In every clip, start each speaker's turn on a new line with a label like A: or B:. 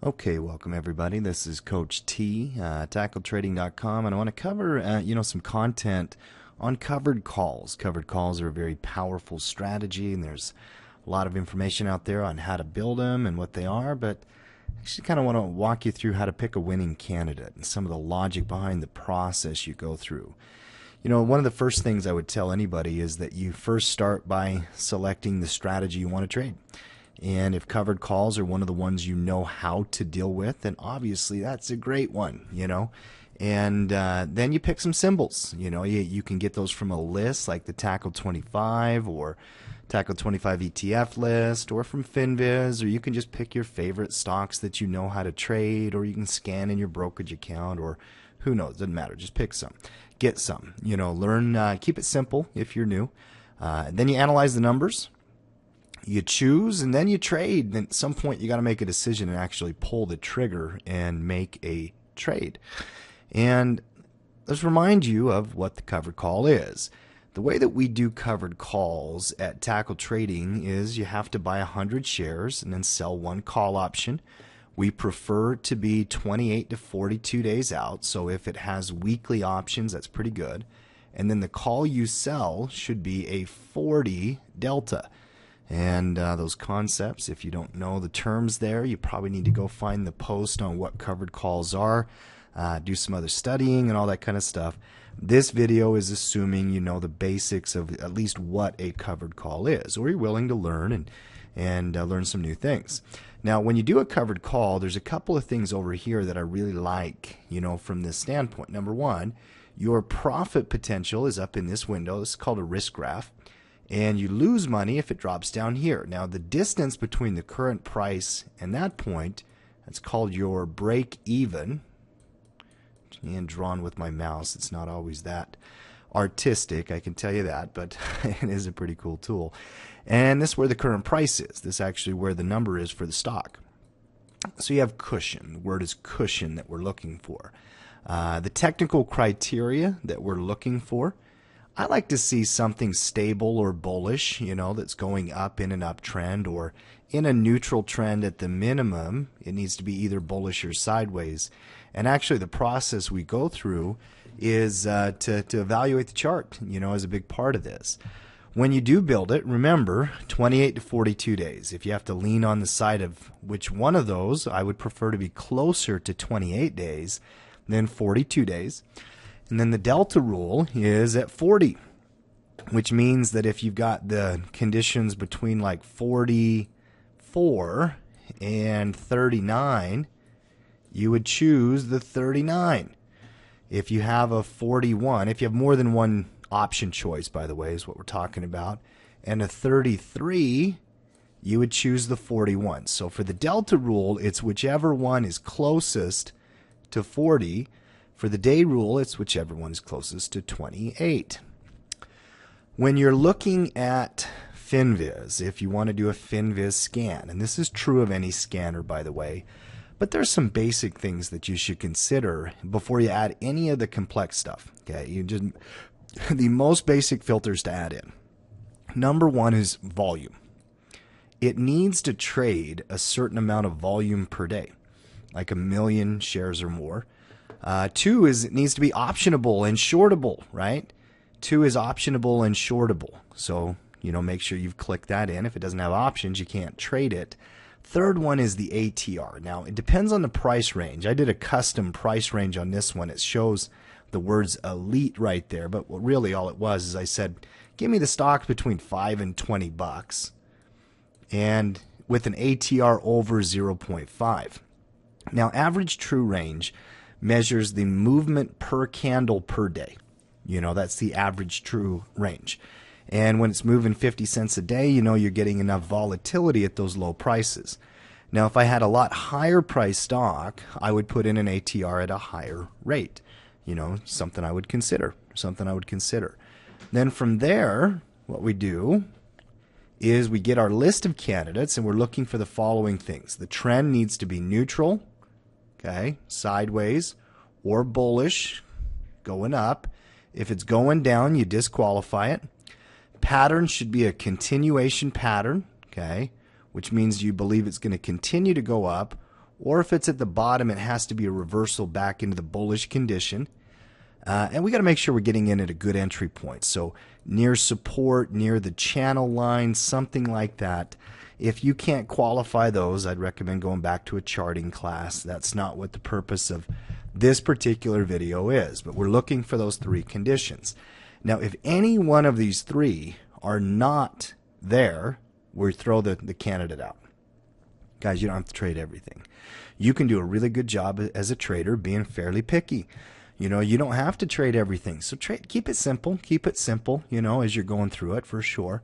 A: Okay, welcome everybody. This is Coach T, TackleTrading.com, and I want to cover, some content on covered calls. Covered calls are a very powerful strategy, and there's a lot of information out there on how to build them and what they are, but I actually kind of want to walk you through how to pick a winning candidate and some of the logic behind the process you go through. One of the first things I would tell anybody is that you first start by selecting the strategy you want to trade. And if covered calls are one of the ones you know how to deal with, then obviously that's a great one, And then you pick some symbols. You can get those from a list like the Tackle 25 or Tackle 25 ETF list, or from FinViz, or you can just pick your favorite stocks that you know how to trade, or you can scan in your brokerage account, or who knows, doesn't matter. Just pick some, get some, learn, keep it simple if you're new. Then you analyze the numbers. You choose and then you trade. And at some point you got to make a decision and actually pull the trigger and make a trade. And let's remind you of what the covered call is. The way that we do covered calls at Tackle Trading is you have to buy 100 shares and then sell one call option. We prefer to be 28 to 42 days out. So if it has weekly options, that's pretty good. And then the call you sell should be a 40 delta. And those concepts, if you don't know the terms there, you probably need to go find the post on what covered calls are, do some other studying and all that kind of stuff. This video is assuming you know the basics of at least what a covered call is, or you're willing to learn and learn some new things. Now, when you do a covered call, there's a couple of things over here that I really like, from this standpoint. Number one, your profit potential is up in this window. This is called a risk graph. And you lose money if it drops down here. Now, the distance between the current price and that point, that's called your break even. And drawn with my mouse, it's not always that artistic, I can tell you that, but it is a pretty cool tool. And this is where the current price is. This is actually where the number is for the stock. So you have cushion. The word is cushion that we're looking for. The technical criteria that we're looking for, I like to see something stable or bullish, that's going up in an uptrend, or in a neutral trend at the minimum. It needs to be either bullish or sideways. And actually the process we go through is to evaluate the chart, as a big part of this. When you do build it, remember 28 to 42 days. If you have to lean on the side of which one of those, I would prefer to be closer to 28 days than 42 days. And then the delta rule is at 40, which means that if you've got the conditions between like 44 and 39, you would choose the 39. If you have a 41, if you have more than one option choice, by the way, is what we're talking about, and a 33, you would choose the 41. So for the delta rule, it's whichever one is closest to 40. For the day rule, it's whichever one is closest to 28. When you're looking at FinViz, if you want to do a FinViz scan, and this is true of any scanner, by the way, but there's some basic things that you should consider before you add any of the complex stuff. Okay, the most basic filters to add in. Number one is volume. It needs to trade a certain amount of volume per day, like 1 million shares or more. Two is it needs to be optionable and shortable, right? Two is optionable and shortable. So, make sure you've clicked that in. If it doesn't have options, you can't trade it. Third one is the ATR. Now, it depends on the price range. I did a custom price range on this one. It shows the words elite right there, but really all it was is I said, give me the stocks between $5 and $20 and with an ATR over 0.5. Now, average true range measures the movement per candle per day. That's the average true range. And when it's moving 50 cents a day, you're getting enough volatility at those low prices. Now, if I had a lot higher price stock, I would put in an ATR at a higher rate. Something I would consider. Then from there, what we do is we get our list of candidates and we're looking for the following things. The trend needs to be neutral, okay, sideways, or bullish, going up. If it's going down, you disqualify it. Pattern should be a continuation pattern, okay, which means you believe it's going to continue to go up, or if it's at the bottom, it has to be a reversal back into the bullish condition. And we got to make sure we're getting in at a good entry point. So near support, near the channel line, something like that. If you can't qualify those, I'd recommend going back to a charting class. That's not what the purpose of this particular video is, but we're looking for those three conditions. Now, if any one of these three are not there, we throw the candidate out. Guys, you don't have to trade everything. You can do a really good job as a trader being fairly picky. You know, you don't have to trade everything. So keep it simple. Keep it simple, you know, as you're going through it for sure.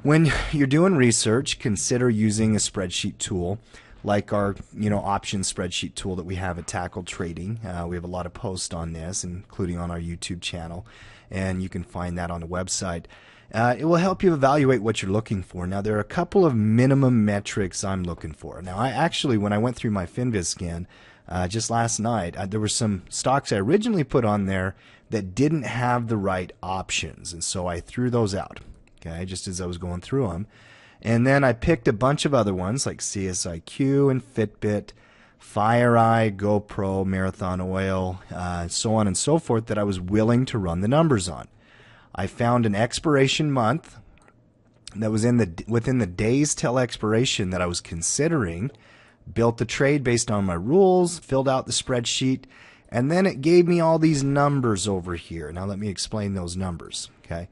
A: When you're doing research, consider using a spreadsheet tool like our, option spreadsheet tool that we have at Tackle Trading. We have a lot of posts on this, including on our YouTube channel, and you can find that on the website. It will help you evaluate what you're looking for. Now, there are a couple of minimum metrics I'm looking for. Now, when I went through my FinViz scan just last night, there were some stocks I originally put on there that didn't have the right options, and so I threw those out, okay, just as I was going through them. And then I picked a bunch of other ones like CSIQ and Fitbit, FireEye, GoPro, Marathon Oil, so on and so forth that I was willing to run the numbers on. I found an expiration month that was within the days till expiration that I was considering, built the trade based on my rules, filled out the spreadsheet, and then it gave me all these numbers over here. Now let me explain those numbers, okay?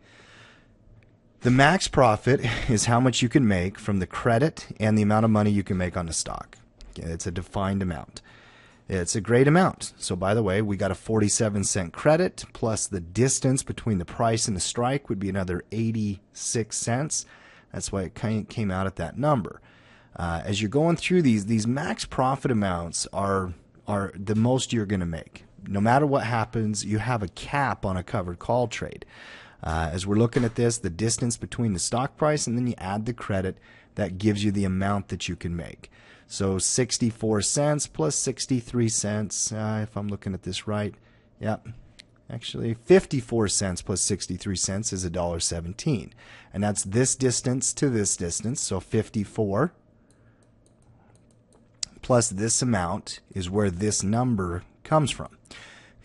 A: The max profit is how much you can make from the credit and the amount of money you can make on the stock. Okay, it's a defined amount. It's a great amount. So by the way, we got a 47-cent credit plus the distance between the price and the strike would be another 86 cents. That's why it came out at that number. As you're going through these max profit amounts are the most you're going to make. No matter what happens, you have a cap on a covered call trade. As we're looking at this, the distance between the stock price and then you add the credit, that gives you the amount that you can make. So 64 cents plus 63 cents, if I'm looking at this right. Yep. Actually, 54 cents plus 63 cents is $1.17. And that's this distance to this distance. So 54 plus this amount is where this number comes from.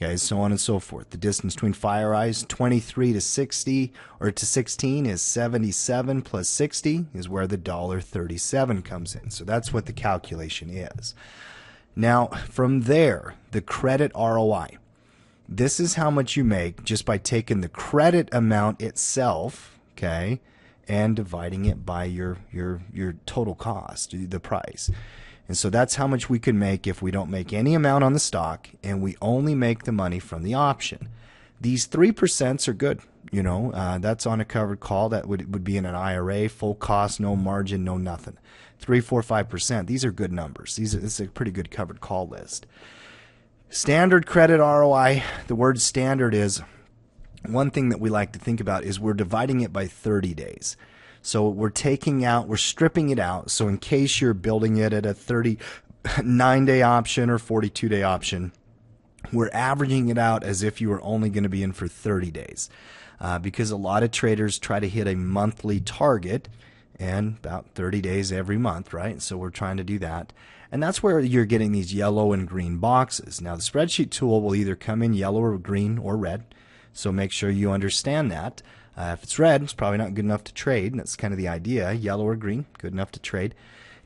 A: Okay, so on and so forth. The distance between FireEye's 23 to 60 or to 16 is 77 plus 60 is where the $1.37 comes in. So that's what the calculation is. Now, from there, the credit ROI. This is how much you make just by taking the credit amount itself, okay, and dividing it by your total cost, the price. And so that's how much we can make if we don't make any amount on the stock and we only make the money from the option. These 3% are good. That's on a covered call. That would be in an IRA, full cost, no margin, no nothing. 3, 4, 5%. These are good numbers. This is a pretty good covered call list. Standard credit ROI, the word standard is one thing that we like to think about is we're dividing it by 30 days. So we're stripping it out. So in case you're building it at a 39-day option or 42-day option, we're averaging it out as if you were only going to be in for 30 days. Because a lot of traders try to hit a monthly target and about 30 days every month, right? So we're trying to do that. And that's where you're getting these yellow and green boxes. Now the spreadsheet tool will either come in yellow or green or red. So make sure you understand that. If it's red, it's probably not good enough to trade. That's kind of the idea. Yellow or green, good enough to trade.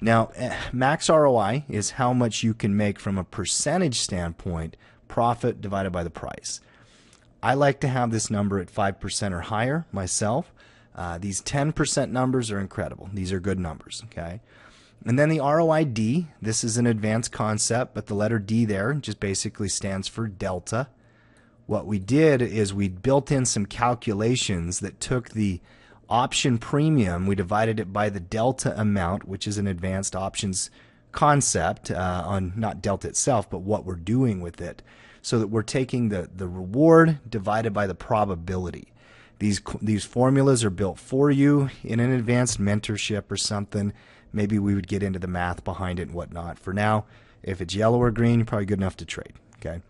A: Now, max ROI is how much you can make from a percentage standpoint, profit divided by the price. I like to have this number at 5% or higher myself. These 10% numbers are incredible. These are good numbers, okay? And then the ROID, this is an advanced concept, but the letter D there just basically stands for delta. What we did is we built in some calculations that took the option premium, we divided it by the delta amount, which is an advanced options concept on not delta itself, but what we're doing with it, so that we're taking the reward divided by the probability. These formulas are built for you in an advanced mentorship or something. Maybe we would get into the math behind it and whatnot. For now, if it's yellow or green, you're probably good enough to trade, okay?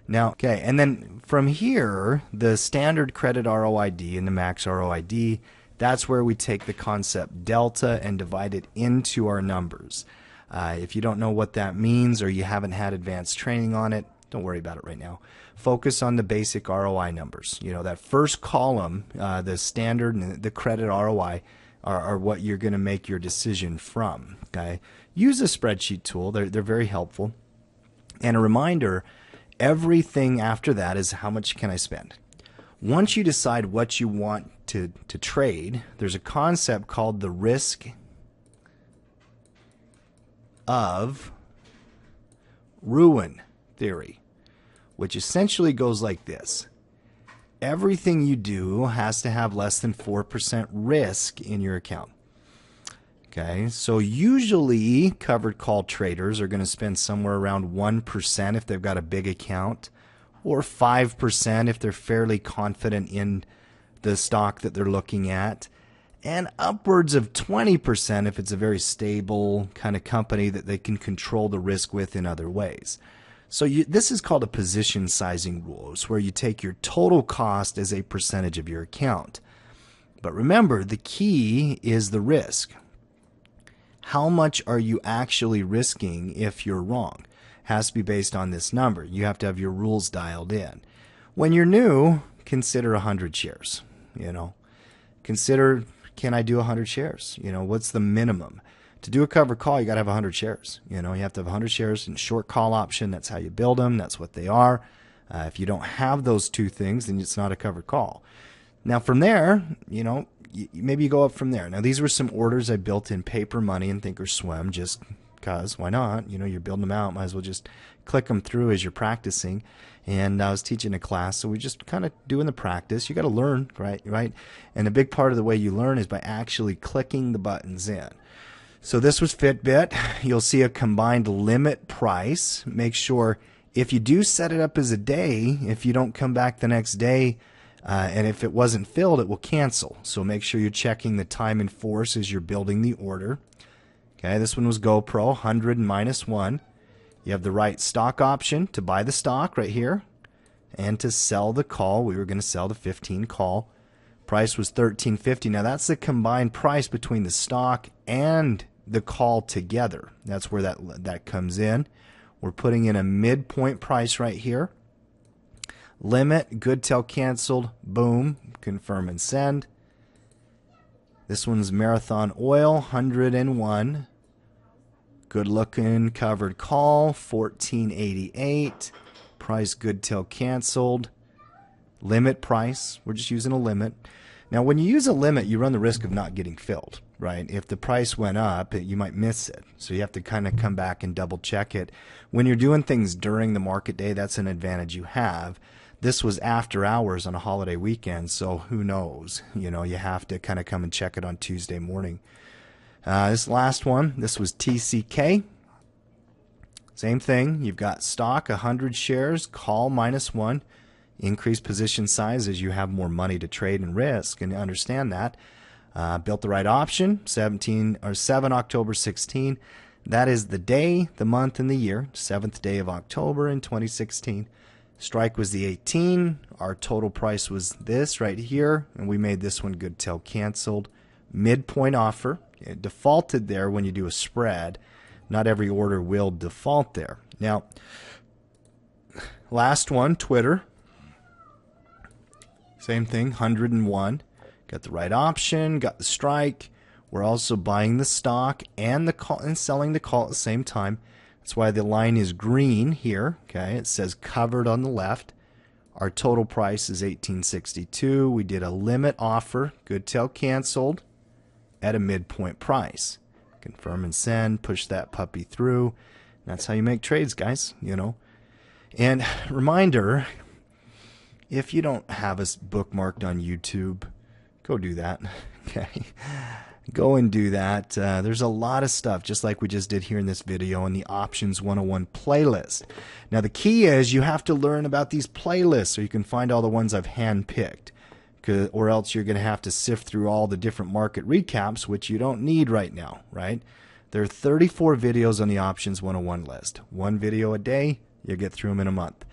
A: Now, okay, and then from here, the standard credit ROID and the max ROID, that's where we take the concept delta and divide it into our numbers. If you don't know what that means or you haven't had advanced training on it, don't worry about it right now. Focus on the basic ROI numbers. You know, that first column, the standard and the credit ROI are what you're going to make your decision from. Okay, use a spreadsheet tool. They're very helpful. And a reminder, everything after that is how much can I spend. Once you decide what you want to trade, there's a concept called the risk of ruin theory, which essentially goes like this. Everything you do has to have less than 4% risk in your account. Okay, so usually covered call traders are going to spend somewhere around 1% if they've got a big account, or 5% if they're fairly confident in the stock that they're looking at, and upwards of 20% if it's a very stable kind of company that they can control the risk with in other ways. So this is called a position sizing rule. It's where you take your total cost as a percentage of your account. But remember, the key is the risk. How much are you actually risking if you're wrong? Has to be based on this number. You have to have your rules dialed in. When you're new, consider 100 shares. You know, consider, can I do 100 shares? You know, what's the minimum? To do a covered call, you got to have 100 shares. You know, you have to have 100 shares in short call option. That's how you build them. That's what they are. If you don't have those two things, then it's not a covered call. Now from there, you know, maybe you go up from there. Now these were some orders I built in Paper Money and Thinkorswim just because, why not? You know, you're building them out. Might as well just click them through as you're practicing. And I was teaching a class, so we just kind of doing the practice. You got to learn, right? And a big part of the way you learn is by actually clicking the buttons in. So this was Fitbit. You'll see a combined limit price. Make sure if you do set it up as a day, if you don't come back the next day, and if it wasn't filled, it will cancel. So make sure you're checking the time in force as you're building the order. Okay, this one was GoPro, 100 minus 1. You have the right stock option to buy the stock right here and to sell the call. We were going to sell the 15 call. Price was $13.50. Now that's the combined price between the stock and the call together. That's where that comes in. We're putting in a midpoint price right here. Limit, good till canceled, boom, confirm and send. This one's Marathon Oil, 101. Good looking covered call, $14.88. Price good till canceled. Limit price, we're just using a limit. Now when you use a limit, you run the risk of not getting filled, right? If the price went up, you might miss it. So you have to kind of come back and double check it. When you're doing things during the market day, that's an advantage you have. This was after hours on a holiday weekend, so who knows? You know, you have to kind of come and check it on Tuesday morning. This last one, this was TCK. Same thing. You've got stock, 100 shares, call minus 1. Increase position size as you have more money to trade and risk, and understand that. Built the right option, 7 October 16. That is the day, the month, and the year, 7th day of October in 2016. Strike was the 18. Our total price was this right here, and we made this one good till canceled. Midpoint offer. It defaulted there when you do a spread. Not every order will default there. Now, last one, Twitter. Same thing, 101. Got the right option, got the strike. We're also buying the stock and the call and selling the call at the same time. That's why the line is green here. Okay, it says covered on the left. Our total price is $18.62. We did a limit offer, good till canceled, at a midpoint price. Confirm and send, push that puppy through. That's how you make trades, guys, you know. And reminder, if you don't have us bookmarked on YouTube, go do that. Okay, go and do that. There's a lot of stuff, just like we just did here in this video, in the Options 101 playlist. Now the key is you have to learn about these playlists so you can find all the ones I've handpicked, or else you're going to have to sift through all the different market recaps, which you don't need right now, right? There are 34 videos on the Options 101 list. One video a day, you'll get through them in a month.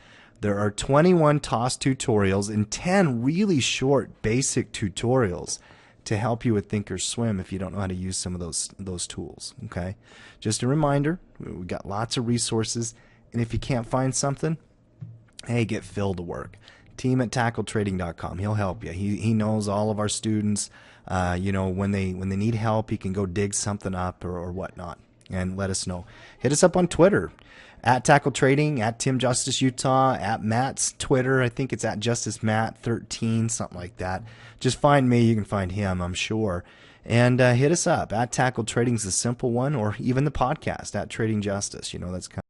A: There are 21 TOS tutorials and 10 really short basic tutorials to help you with Thinkorswim if you don't know how to use some of those tools. Okay, just a reminder, we got lots of resources, and if you can't find something, hey, get Phil to work. Team at tackletrading.com. He'll help you. He knows all of our students. When they need help, he can go dig something up or whatnot, and let us know. Hit us up on Twitter at Tackle Trading, at Tim Justice Utah, at Matt's Twitter. I think it's at Justice Matt 13, something like that. Just find me. You can find him, I'm sure. And hit us up at Tackle Trading's the simple one, or even the podcast at Trading Justice. That's kind of.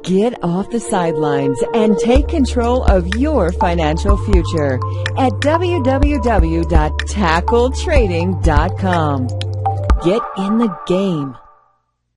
B: Get off the sidelines and take control of your financial future at www.tackletrading.com. Get in the game.